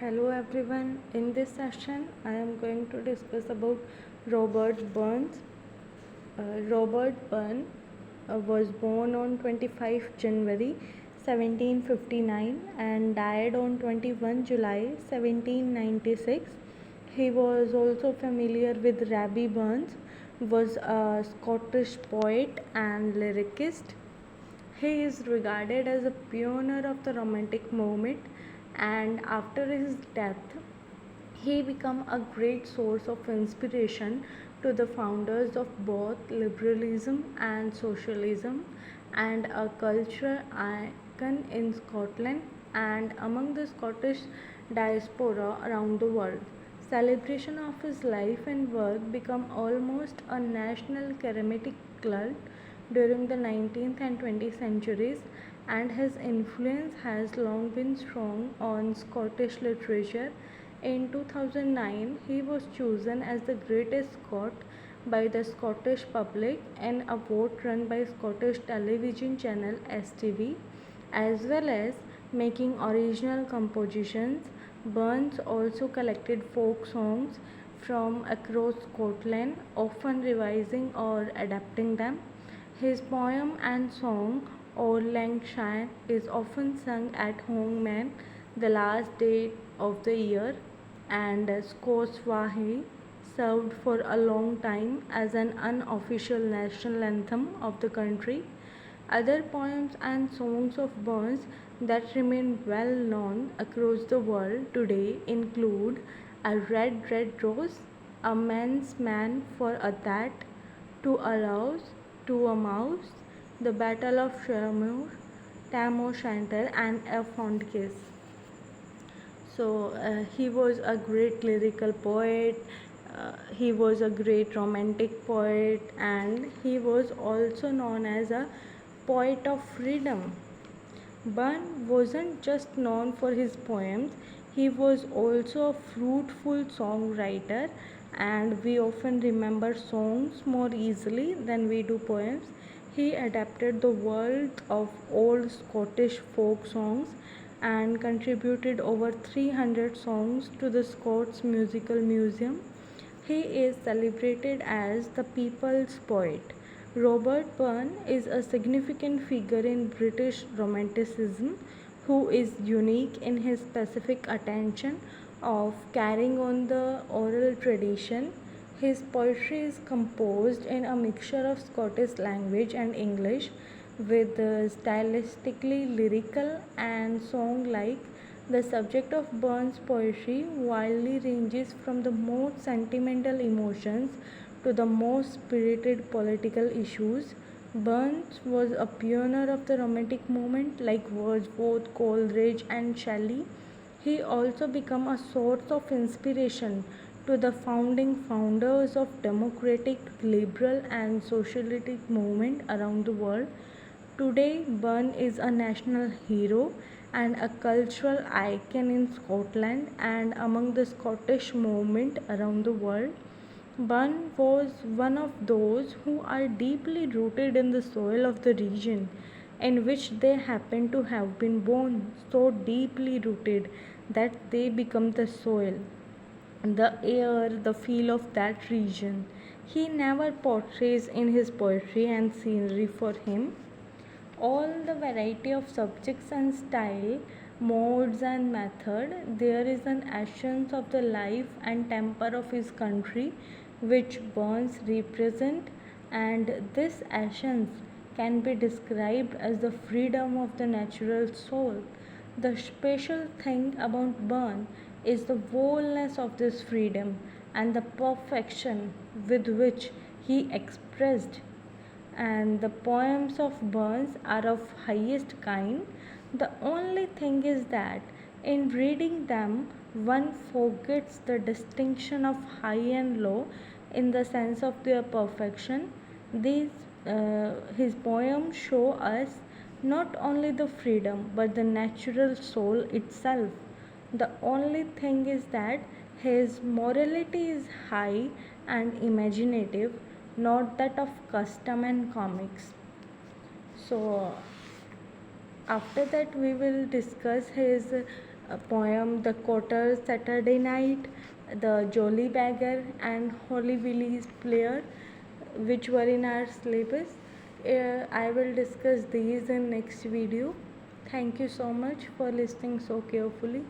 Hello everyone. In this session, I am going to discuss about Robert Burns. Robert Burns was born on 25 January 1759 and died on 21 July 1796. He was also familiar with Rabbie Burns, was a Scottish poet and lyricist. He is regarded as a pioneer of the Romantic movement, and after his death, he became a great source of inspiration to the founders of both liberalism and socialism, and a cultural icon in Scotland and among the Scottish diaspora around the world. Celebration of his life and work became almost a national charismatic cult during the 19th and 20th centuries, and his influence has long been strong on Scottish literature. In 2009, he was chosen as the greatest Scot by the Scottish public in a vote run by Scottish television channel STV, as well as making original compositions. Burns also collected folk songs from across Scotland, often revising or adapting them. His poem and song Auld Lang Syne is often sung at home the last day of the year, and Scots served for a long time as an unofficial national anthem of the country. Other poems and songs of Burns that remain well known across the world today include A Red, Red Rose, A Man's Man for a That, To a Louse, To a Mouse, The Battle of Shamrock, Tam O'Shanter, and A Fond Kiss. He was a great lyrical poet, he was a great romantic poet, and he was also known as a poet of freedom. Burns wasn't just known for his poems, he was also a fruitful songwriter, and we often remember songs more easily than we do poems. He adapted the world of old Scottish folk songs and contributed over 300 songs to the Scots Musical Museum. He is celebrated as the people's poet. Robert Burns is a significant figure in British Romanticism who is unique in his specific attention of carrying on the oral tradition. His poetry is composed in a mixture of Scottish language and English with stylistically lyrical and song like. The subject of Burns' poetry widely ranges from the most sentimental emotions to the most spirited political issues. Burns was a pioneer of the Romantic movement like Wordsworth, Coleridge, and Shelley. He also became a source of inspiration to the founding founders of democratic, liberal, and socialistic movement around the world. Today, Burns is a national hero and a cultural icon in Scotland and among the Scottish movement around the world. Burns was one of those who are deeply rooted in the soil of the region in which they happen to have been born, so deeply rooted that they become the soil, the air, the feel of that region. He never portrays in his poetry and scenery for him all the variety of subjects and style, modes and method. There is an essence of the life and temper of his country which Burns represent, and this essence can be described as the freedom of the natural soul. The special thing about Burns is the boldness of this freedom and the perfection with which he expressed, and the poems of Burns are of highest kind. The only thing is that in reading them, one forgets the distinction of high and low in the sense of their perfection. These his poems show us not only the freedom but the natural soul itself. The only thing is that his morality is high and imaginative, not that of custom and comics. So, after that, we will discuss his poem The Quarter Saturday Night, The Jolly Beggar, and Holy Willie's Player, which were in our syllabus. I will discuss these in next video. Thank you so much for listening so carefully.